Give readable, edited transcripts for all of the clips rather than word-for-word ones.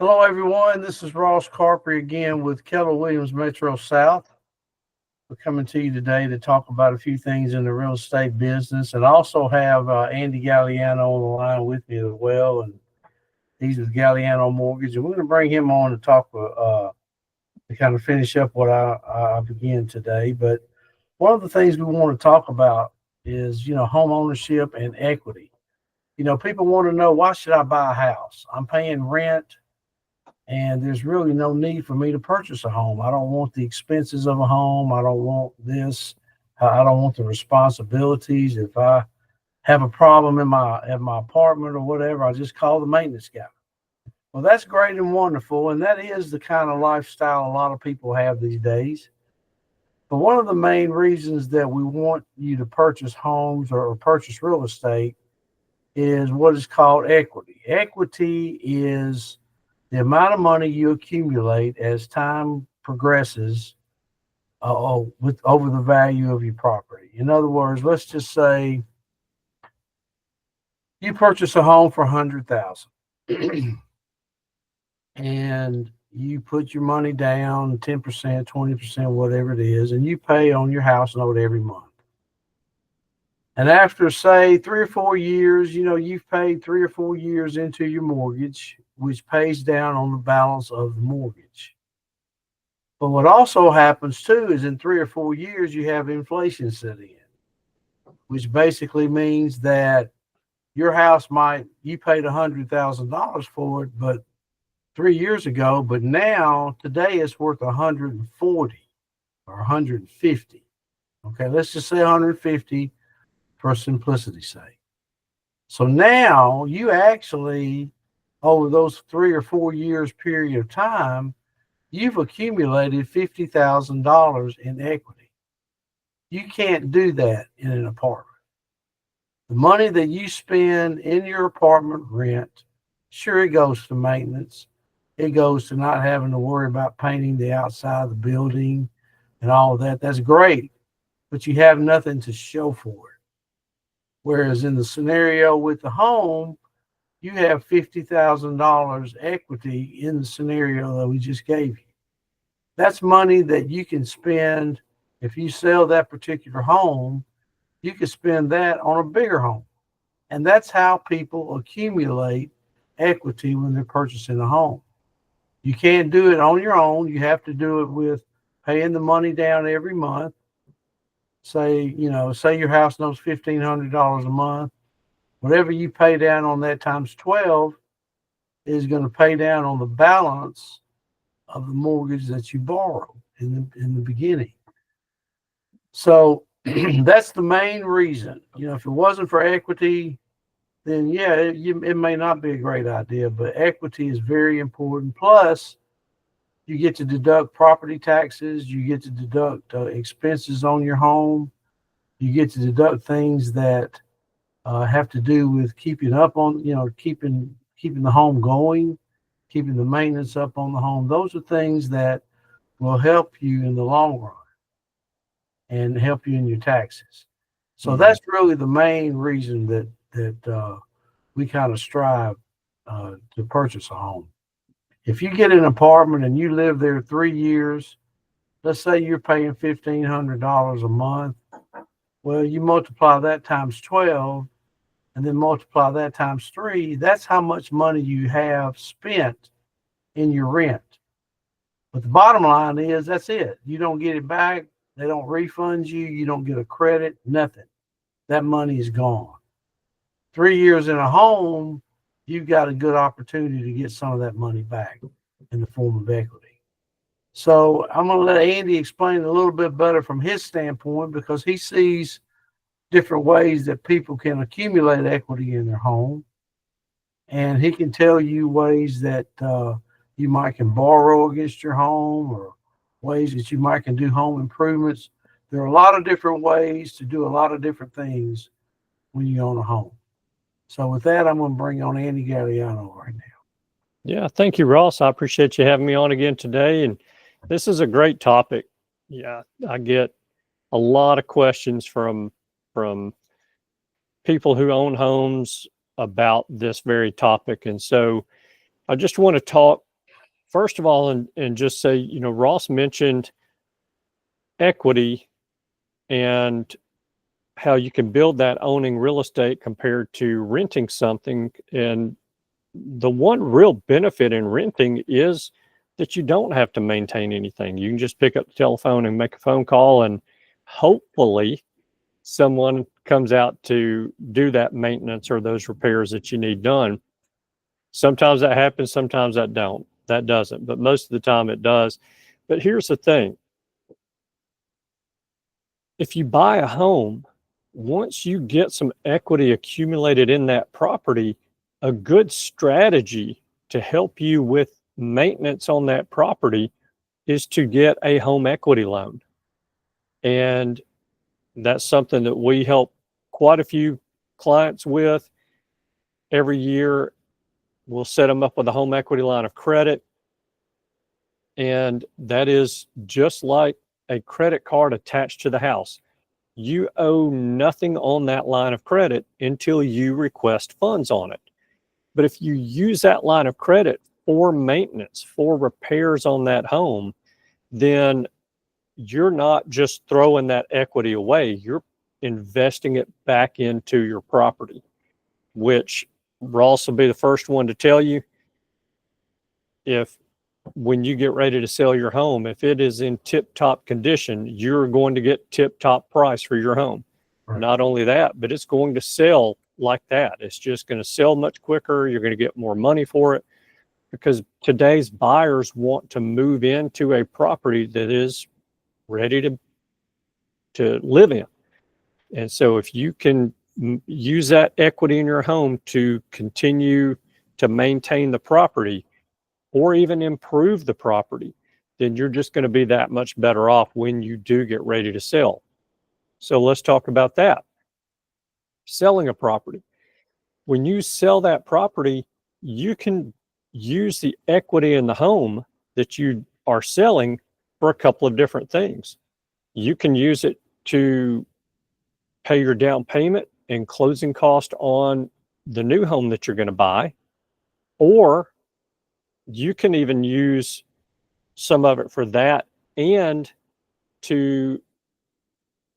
Hello, everyone. This is Ross Carpri again with Keller Williams Metro South. We're coming to you today to talk about a few things in the real estate business, and I also have Andy Gagliano on the line with me as well. And he's with Gagliano Mortgage, and we're going to bring him on to talk to kind of finish up what I began today. But one of the things we want to talk about is, home ownership and equity. People want to know, why should I buy a house? I'm paying rent, and there's really no need for me to purchase a home. I don't want the expenses of a home. I don't want this. I don't want the responsibilities. If I have a problem in my apartment or whatever, I just call the maintenance guy. Well, that's great and wonderful, and that is the kind of lifestyle a lot of people have these days. But one of the main reasons that we want you to purchase homes or purchase real estate is what is called equity. Equity is the amount of money you accumulate as time progresses over the value of your property. In other words, let's just say you purchase a home for $100,000 and you put your money down 10%, 20%, whatever it is, and you pay on your house note every month. And after, say, 3 or 4 years, you've paid 3 or 4 years into your mortgage, which pays down on the balance of the mortgage. But what also happens, too, is in 3 or 4 years, you have inflation set in, which basically means that your house you paid $100,000 for it, but 3 years ago, but now, today, it's worth 140 or 150. Okay, let's just say 150 for simplicity's sake. So now you actually, over those 3 or 4 years period of time, you've accumulated $50,000 in equity. You can't do that in an apartment. The money that you spend in your apartment rent, sure, it goes to maintenance. It goes to not having to worry about painting the outside of the building and all of that. That's great, but you have nothing to show for it. Whereas in the scenario with the home, you have $50,000 equity in the scenario that we just gave you. That's money that you can spend. If you sell that particular home, you can spend that on a bigger home. And that's how people accumulate equity when they're purchasing a home. You can't do it on your own. You have to do it with paying the money down every month. Say your house note's $1,500 a month. Whatever you pay down on that times 12 is going to pay down on the balance of the mortgage that you borrowed in the beginning. So that's the main reason. If it wasn't for equity, then yeah, it may not be a great idea, but equity is very important. Plus, you get to deduct property taxes. You get to deduct expenses on your home. You get to deduct things that have to do with keeping up on, keeping the home going, keeping the maintenance up on the home. Those are things that will help you in the long run and help you in your taxes. So that's really the main reason that we kind of strive to purchase a home. If you get an apartment and you live there 3 years, let's say you're paying $1,500 a month. Well, you multiply that times 12 and then multiply that times 3. That's how much money you have spent in your rent. But the bottom line is that's it. You don't get it back. They don't refund you. You don't get a credit, nothing. That money is gone. 3 years in a home, you've got a good opportunity to get some of that money back in the form of equity. So I'm going to let Andy explain a little bit better from his standpoint, because he sees different ways that people can accumulate equity in their home. And he can tell you ways that you might can borrow against your home, or ways that you might can do home improvements. There are a lot of different ways to do a lot of different things when you own a home. So with that, I'm going to bring on Andy Gagliano right now. Yeah, thank you, Ross. I appreciate you having me on again today. And this is a great topic. Yeah, I get a lot of questions from people who own homes about this very topic. And so I just want to talk first of all, and just say, Ross mentioned equity and how you can build that owning real estate compared to renting something. And the one real benefit in renting is that you don't have to maintain anything. You can just pick up the telephone and make a phone call, and hopefully someone comes out to do that maintenance or those repairs that you need done. Sometimes that happens, sometimes that doesn't, but most of the time it does. But here's the thing. If you buy a home, once you get some equity accumulated in that property, a good strategy to help you with maintenance on that property is to get a home equity loan. And that's something that we help quite a few clients with every year. We'll set them up with a home equity line of credit. And that is just like a credit card attached to the house. You owe nothing on that line of credit until you request funds on it. But if you use that line of credit for maintenance, for repairs on that home, then you're not just throwing that equity away. You're investing it back into your property, which Ross will be the first one to tell you, when you get ready to sell your home, if it is in tip-top condition, you're going to get tip-top price for your home. Right. Not only that, but it's going to sell like that. It's just going to sell much quicker. You're going to get more money for it, because today's buyers want to move into a property that is ready to live in. And so if you can use that equity in your home to continue to maintain the property or even improve the property, then you're just going to be that much better off when you do get ready to sell. So let's talk about that. Selling a property. When you sell that property, you can use the equity in the home that you are selling for a couple of different things. You can use it to pay your down payment and closing cost on the new home that you're going to buy, or you can even use some of it for that and to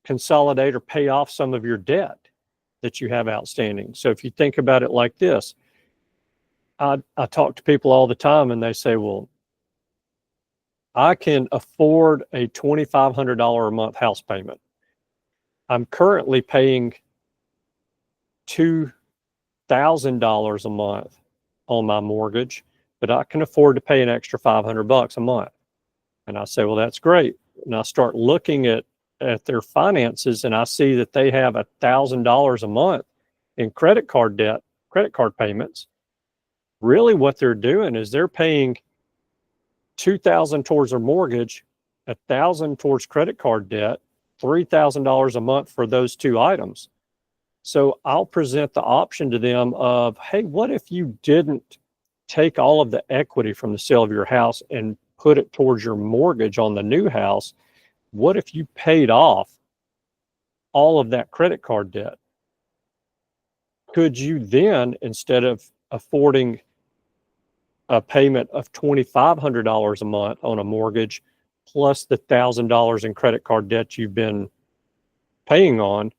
consolidate or pay off some of your debt that you have outstanding. So if you think about it like this, I talk to people all the time and they say, well, I can afford a $2,500 a month house payment. I'm currently paying $2,000 a month on my mortgage, but I can afford to pay an extra $500 a month. And I say, well, that's great. And I start looking at their finances, and I see that they have $1,000 a month in credit card debt, credit card payments. Really what they're doing is they're paying $2,000 towards their mortgage, $1,000 towards credit card debt, $3,000 a month for those two items. So I'll present the option to them of, hey, what if you didn't take all of the equity from the sale of your house and put it towards your mortgage on the new house? What if you paid off all of that credit card debt? Could you then, instead of affording a payment of $2,500 a month on a mortgage, plus the $1,000 in credit card debt you've been paying on,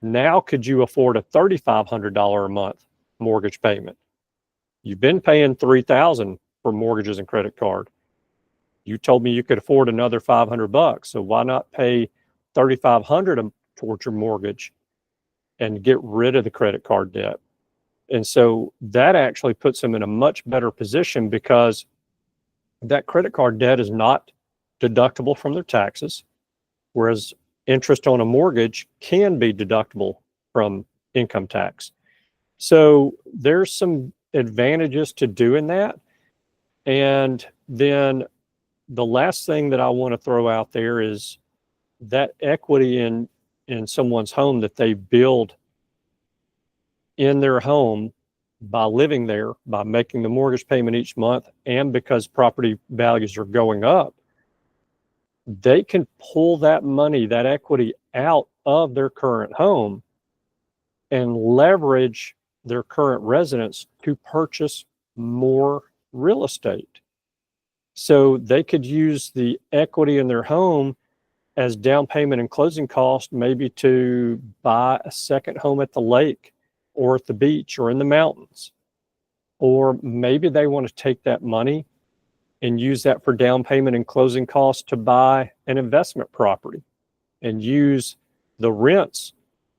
now could you afford a $3,500 a month mortgage payment? You've been paying $3,000 for mortgages and credit card. You told me you could afford another $500, so why not pay $3,500 towards your mortgage and get rid of the credit card debt? And so that actually puts them in a much better position, because that credit card debt is not deductible from their taxes, whereas interest on a mortgage can be deductible from income tax. So there's some advantages to doing that. And then the last thing that I want to throw out there is that equity in someone's home that they build in their home by living there, by making the mortgage payment each month, and because property values are going up, they can pull that money, that equity, out of their current home and leverage their current residence to purchase more real estate. So they could use the equity in their home as down payment and closing cost, maybe to buy a second home at the lake or at the beach or in the mountains. Or maybe they want to take that money and use that for down payment and closing costs to buy an investment property and use the rents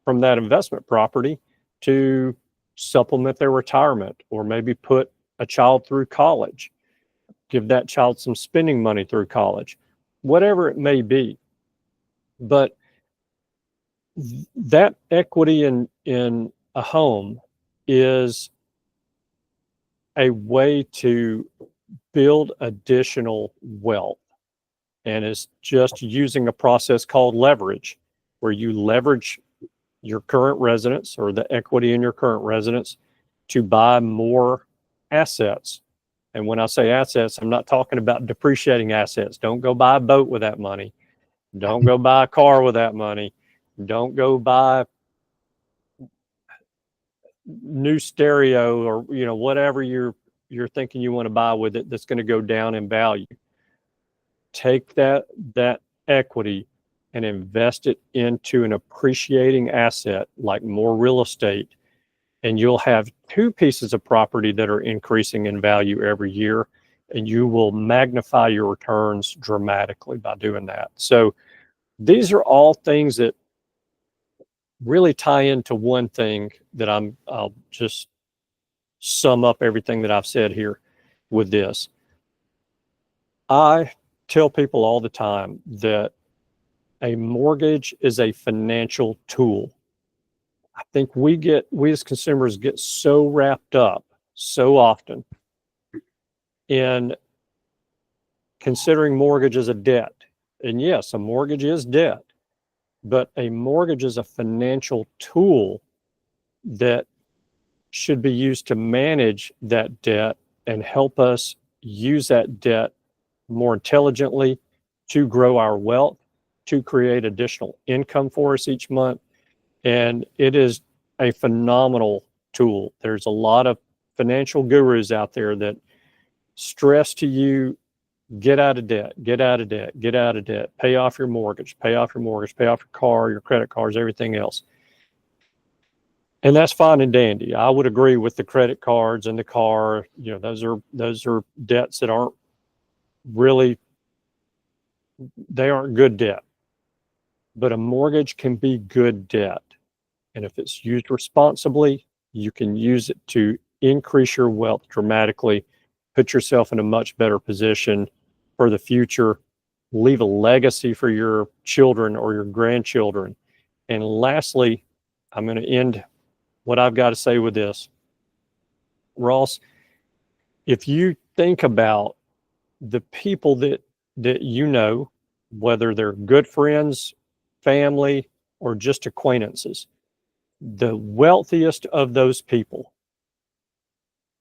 from that investment property to supplement their retirement, or maybe put a child through college, give that child some spending money through college, whatever it may be. But that equity in a home is a way to build additional wealth, and is just using a process called leverage, where you leverage your current residence or the equity in your current residence to buy more assets. And when I say assets, I'm not talking about depreciating assets. Don't go buy a boat with that money. Don't go buy a car with that money. Don't go buy new stereo, or whatever you're thinking you want to buy with it that's going to go down in value. Take that equity and invest it into an appreciating asset like more real estate, and you'll have two pieces of property that are increasing in value every year, and you will magnify your returns dramatically by doing that. So these are all things that really tie into one thing that I'll just sum up everything that I've said here with this. I tell people all the time that a mortgage is a financial tool. I think we as consumers get so wrapped up so often in considering mortgage as a debt. And yes, a mortgage is debt, but a mortgage is a financial tool that should be used to manage that debt and help us use that debt more intelligently to grow our wealth, to create additional income for us each month. And it is a phenomenal tool. There's a lot of financial gurus out there that stress to you, get out of debt, get out of debt, get out of debt, pay off your mortgage, pay off your mortgage, pay off your car, your credit cards, everything else. And that's fine and dandy. I would agree with the credit cards and the car. Those are debts that aren't really, they aren't good debt. But a mortgage can be good debt. And if it's used responsibly, you can use it to increase your wealth dramatically, put yourself in a much better position for the future, leave a legacy for your children or your grandchildren. And lastly, I'm going to end what I've got to say with this. Ross, if you think about the people that you know, whether they're good friends, family, or just acquaintances, the wealthiest of those people,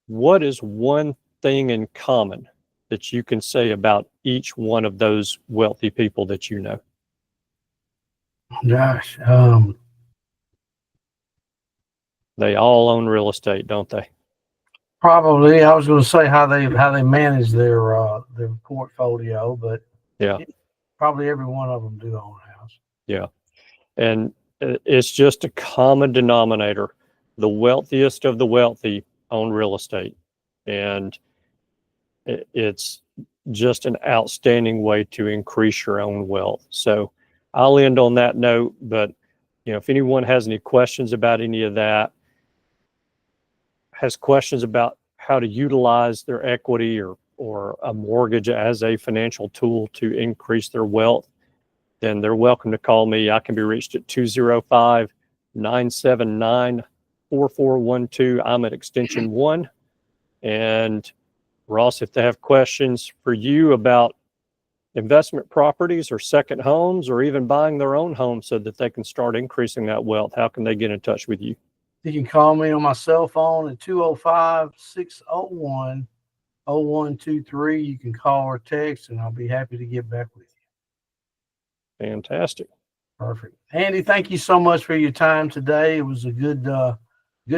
what is one thing in common that you can say about each one of those wealthy people that you know? Gosh, They all own real estate, don't they? probably. I was going to say how they manage their portfolio, but Yeah. Probably every one of them do own a house. Yeah. And it's just a common denominator. The wealthiest of the wealthy own real estate. And it's just an outstanding way to increase your own wealth. So I'll end on that note, but if anyone has any questions about any of that, has questions about how to utilize their equity or a mortgage as a financial tool to increase their wealth, then they're welcome to call me. I can be reached at 205-979-4412. I'm at extension 1. And Ross, if they have questions for you about investment properties or second homes or even buying their own home so that they can start increasing that wealth, how can they get in touch with you? You can call me on my cell phone at 205-601-0123. You can call or text, and I'll be happy to get back with you. Fantastic. Perfect. Andy, thank you so much for your time today. It was a good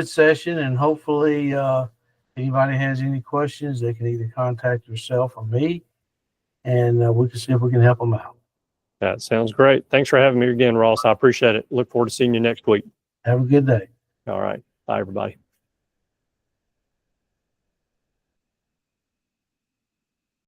session, and hopefully anybody has any questions, they can either contact yourself or me. and we can see if we can help them out. That sounds great. Thanks for having me again, Ross. I appreciate it. Look forward to seeing you next week. Have a good day. All right. Bye, everybody.